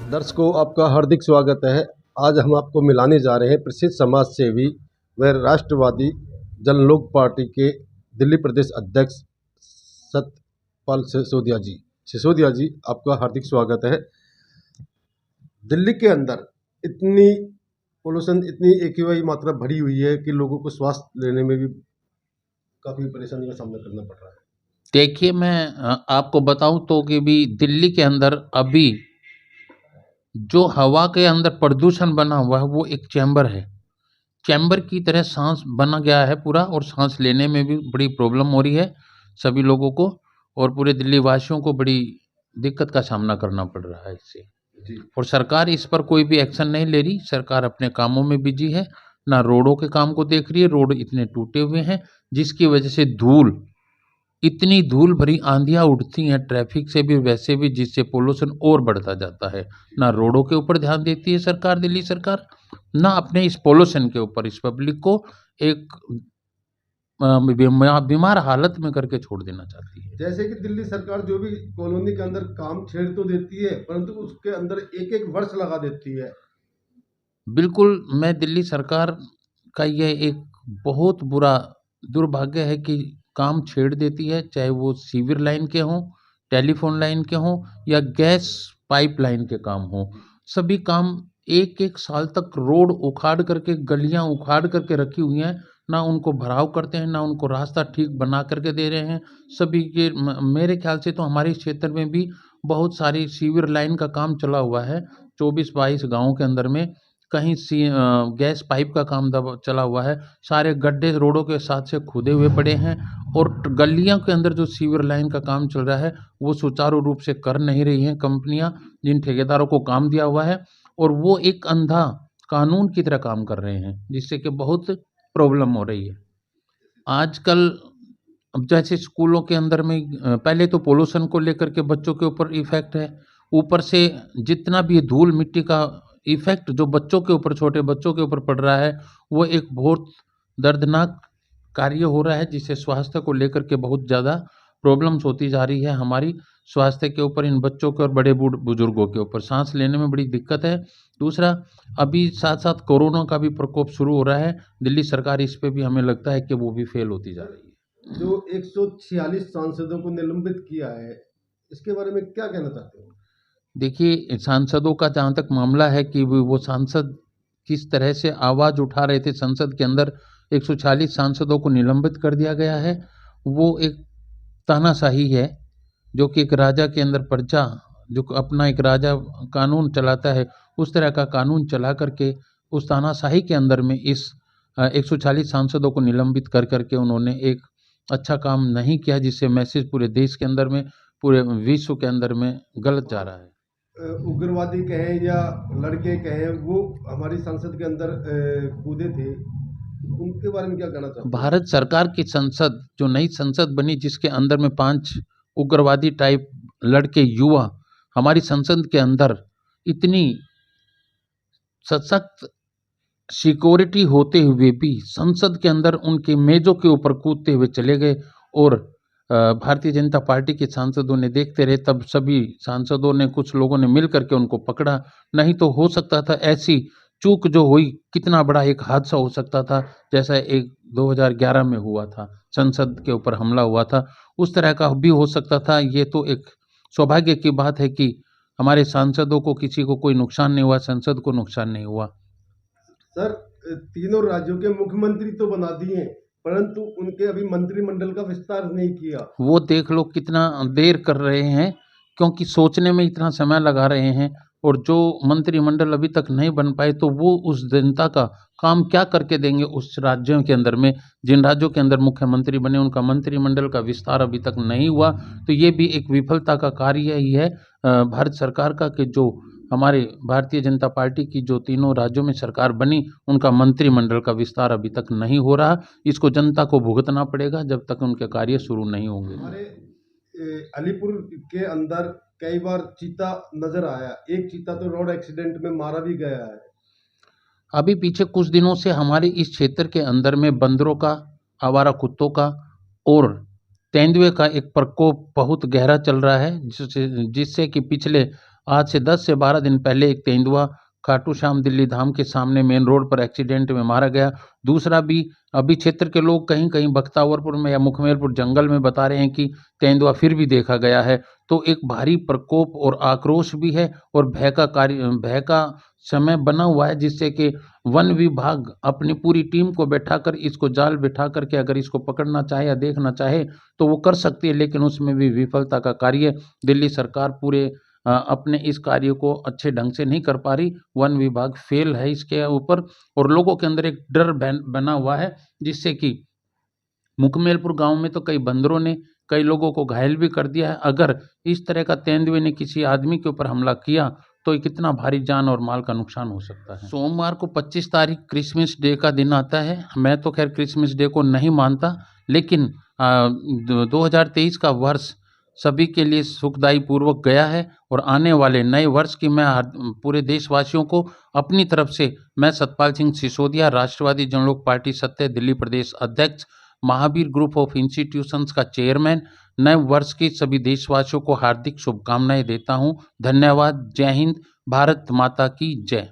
दर्शकों, आपका हार्दिक स्वागत है। आज हम आपको मिलाने जा रहे हैं प्रसिद्ध समाज सेवी व राष्ट्रवादी जनलोक पार्टी के दिल्ली प्रदेश अध्यक्ष सत्यपाल सिसोदिया जी। सिसोदिया जी, आपका हार्दिक स्वागत है। दिल्ली के अंदर इतनी पोल्यूशन, इतनी एक्यूआई मात्रा भरी हुई है कि लोगों को श्वास लेने में भी काफ़ी परेशानी का सामना करना पड़ रहा है। देखिए, मैं आपको बताऊं तो कि भी दिल्ली के अंदर अभी जो हवा के अंदर प्रदूषण बना हुआ है वो एक चैम्बर है। चैम्बर की तरह सांस बना गया है पूरा, और सांस लेने में भी बड़ी प्रॉब्लम हो रही है सभी लोगों को, और पूरे दिल्ली वासियों को बड़ी दिक्कत का सामना करना पड़ रहा है इससे। और सरकार इस पर कोई भी एक्शन नहीं ले रही। सरकार अपने कामों में बिजी है, ना रोडों के काम को देख रही है। रोड इतने टूटे हुए हैं जिसकी वजह से इतनी धूल भरी आंधियां उठती हैं ट्रैफिक से भी, वैसे भी, जिससे पोल्यूशन और बढ़ता जाता है। ना रोडों के ऊपर ध्यान देती है सरकार, दिल्ली सरकार, ना अपने इस पोल्यूशन के ऊपर इस पब्लिक को एक बीमार हालत में करके छोड़ देना चाहती है। जैसे कि दिल्ली सरकार जो भी कॉलोनी के अंदर काम छेड़ तो देती है, परंतु उसके अंदर एक एक वर्ष लगा देती है। बिल्कुल, मैं दिल्ली सरकार का यह एक बहुत बुरा दुर्भाग्य है कि काम छेड़ देती है, चाहे वो सीवर लाइन के हों, टेलीफोन लाइन के हों, या गैस पाइपलाइन के काम हों। सभी काम एक एक साल तक रोड उखाड़ करके, गलियां उखाड़ करके रखी हुई हैं। ना उनको भराव करते हैं, ना उनको रास्ता ठीक बना करके दे रहे हैं। सभी के मेरे ख्याल से तो हमारे इस क्षेत्र में भी बहुत सारी सीवर लाइन का काम चला हुआ है। 24-22 गाँव के अंदर में कहीं गैस पाइप का काम चला हुआ है। सारे गड्ढे रोडों के साथ से खुदे हुए पड़े हैं, और गलियों के अंदर जो सीवर लाइन का काम चल रहा है वो सुचारू रूप से कर नहीं रही हैं कंपनियां, जिन ठेकेदारों को काम दिया हुआ है, और वो एक अंधा कानून की तरह काम कर रहे हैं, जिससे कि बहुत प्रॉब्लम हो रही है आजकल। अब जैसे स्कूलों के अंदर में पहले तो पोल्यूशन को लेकर के बच्चों के ऊपर इफेक्ट है, ऊपर से जितना भी धूल मिट्टी का इफेक्ट जो बच्चों के ऊपर, छोटे बच्चों के ऊपर पड़ रहा है, वो एक बहुत दर्दनाक कार्य हो रहा है, जिससे स्वास्थ्य को लेकर के बहुत ज़्यादा प्रॉब्लम्स होती जा रही है हमारी स्वास्थ्य के ऊपर, इन बच्चों के और बड़े बुजुर्गों के ऊपर सांस लेने में बड़ी दिक्कत है। दूसरा, अभी साथ साथ कोरोना का भी प्रकोप शुरू हो रहा है। दिल्ली सरकार इस पे भी हमें लगता है कि वो भी फेल होती जा रही है। जो 146 सांसदों को निलंबित किया है, इसके बारे में क्या कहना चाहते हो? देखिए, सांसदों का जहाँ तक मामला है कि वो सांसद किस तरह से आवाज़ उठा रहे थे संसद के अंदर, 140 सांसदों को निलंबित कर दिया गया है। वो एक तानाशाही है, जो कि एक राजा के अंदर प्रजा, जो अपना एक राजा कानून चलाता है, उस तरह का कानून चला करके उस तानाशाही के अंदर में इस 140 सांसदों को निलंबित कर करके उन्होंने एक अच्छा काम नहीं किया, जिससे मैसेज पूरे देश के अंदर में, पूरे विश्व के अंदर में गलत जा रहा है। उग्रवादी कहें या लड़के कहें, वो हमारी संसद के अंदर कूदे थे, उनके बारे में क्या कहना चाहते हो? भारत सरकार की संसद, जो नई संसद बनी, जिसके अंदर में 5 उग्रवादी टाइप लड़के युवा हमारी संसद के अंदर इतनी सशक्त सिक्योरिटी होते हुए भी संसद के अंदर उनके मेजों के ऊपर कूदते हुए चले गए, और भारतीय जनता पार्टी के सांसदों ने देखते रहे। तब सभी सांसदों ने, कुछ लोगों ने मिल करके उनको पकड़ा, नहीं तो हो सकता था ऐसी चूक जो हुई, कितना बड़ा एक हादसा हो सकता था, जैसा एक 2011 में हुआ था, संसद के ऊपर हमला हुआ था, उस तरह का भी हो सकता था। ये तो एक सौभाग्य की बात है कि हमारे सांसदों को, किसी को कोई नुकसान नहीं हुआ, संसद को नुकसान नहीं हुआ। सर, तीनों राज्यों के मुख्यमंत्री तो बना दिए, परंतु उनके अभी मंत्रिमंडल का विस्तार नहीं किया। वो देख लो कितना देर कर रहे हैं, क्योंकि सोचने में इतना समय लगा रहे हैं, और जो मंत्रिमंडल अभी तक नहीं बन पाए, तो वो उस जनता का काम क्या करके देंगे उस राज्यों के अंदर में। जिन राज्यों के अंदर मुख्यमंत्री बने, उनका मंत्रिमंडल का विस्तार अभी तक नहीं हुआ, तो ये भी एक विफलता का कार्य ही है भारत सरकार का, कि जो हमारे भारतीय जनता पार्टी की जो तीनों राज्यों में सरकार बनी, उनका मंत्रिमंडल का विस्तार अभी तक नहीं हो रहा। इसको जनता को भुगतना पड़ेगा जब तक उनके कार्य शुरू नहीं होंगे। हमारे अलीपुर के अंदर कई बार चीता नजर आया, एक चीता तो रोड एक्सीडेंट में मारा भी गया है। अभी पीछे कुछ दिनों से हमारे इस क्षेत्र के अंदर में बंदरों का, आवारा कुत्तों का और तेंदुए का एक प्रकोप बहुत गहरा चल रहा है, जिससे कि पिछले आज से 10 से 12 दिन पहले एक तेंदुआ खाटू श्याम दिल्ली धाम के सामने मेन रोड पर एक्सीडेंट में मारा गया। दूसरा भी अभी क्षेत्र के लोग कहीं-कहीं बख्तावरपुर में या मुखमेलपुर जंगल में बता रहे हैं कि तेंदुआ फिर भी देखा गया है। तो एक भारी प्रकोप और आक्रोश भी है और भय का समय बना हुआ है, जिससे कि वन विभाग अपनी पूरी टीम को बैठाकर इसको जाल बिठा कर के अगर इसको पकड़ना चाहे या देखना चाहे तो वो कर सकती है, लेकिन उसमें भी विफलता का कार्य दिल्ली सरकार पूरे अपने इस कार्य को अच्छे ढंग से नहीं कर पा रही। वन विभाग फेल है इसके ऊपर और लोगों के अंदर एक डर बना हुआ है, जिससे कि मुखमेलपुर गांव में तो कई बंदरों ने कई लोगों को घायल भी कर दिया है। अगर इस तरह का तेंदुए ने किसी आदमी के ऊपर हमला किया तो ये कितना भारी जान और माल का नुकसान हो सकता है। सोमवार को 25 तारीख क्रिसमस डे का दिन आता है। मैं तो खैर क्रिसमस डे को नहीं मानता, लेकिन 2023 का वर्ष सभी के लिए सुखदायी पूर्वक गया है और आने वाले नए वर्ष की मैं पूरे देशवासियों को अपनी तरफ से मैं सतपाल सिंह सिसोदिया, राष्ट्रवादी जनलोक पार्टी सत्य दिल्ली प्रदेश अध्यक्ष, महावीर ग्रुप ऑफ इंस्टीट्यूशंस का चेयरमैन, नए वर्ष की सभी देशवासियों को हार्दिक शुभकामनाएं देता हूं। धन्यवाद। जय हिंद। भारत माता की जय।